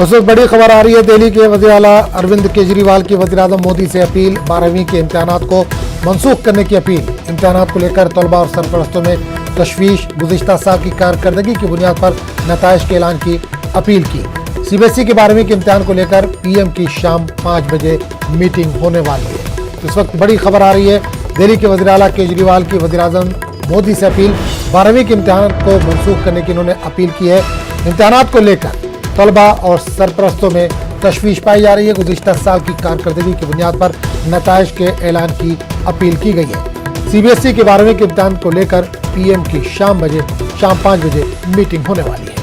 उस वक्त बड़ी खबर आ रही है। दिल्ली के वज़ीर आला अरविंद केजरीवाल की वज़ीर-ए-आज़म मोदी से अपील। 12वीं के इम्तिहानात को मनसूख करने की अपील। इम्तिहानात को लेकर तलबा और सरपरस्तों में तशवीश। गुज़िश्ता साल की कारकर्दगी की बुनियाद पर नताइज के ऐलान की अपील की। CBSE के 12वीं के इम्तिहान को लेकर PM की शाम 5 बजे मीटिंग होने वाली है। इस वक्त बड़ी खबर आ रही है। दिल्ली के वज़ीर आला केजरीवाल की वज़ीर-ए-आज़म मोदी से अपील। 12वीं के इम्तिहान को मनसूख करने की इन्होंने अपील की है। इम्तिहानात को लेकर तलबा और सरपरस्तों में तशवीश पाई जा रही है। गुज़िश्ता साल की कारकर्दगी की बुनियाद पर नताइज के ऐलान की अपील की गई है। CBSE के 12वीं के इम्तिहान को लेकर PM की शाम 5 बजे मीटिंग होने वाली है।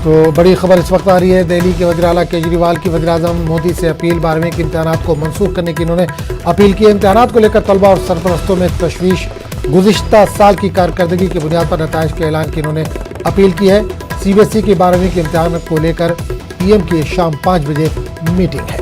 तो बड़ी खबर इस वक्त आ रही है। दिल्ली के वज़ीर आला केजरीवाल की वज़ीर-ए-आज़म मोदी से अपील। 12वीं के इम्तिहानात को मनसूख करने की इन्होंने अपील की है। इम्तिहानात को लेकर तलबा और सरपरस्तों में तशवीश। गुज़िश्ता साल की कारकर्दगी की बुनियाद पर नताइज के ऐलान की इन्होंने अपील की है। CBSE के 12वीं के इम्तिहान को लेकर PM की शाम 5 बजे मीटिंग है।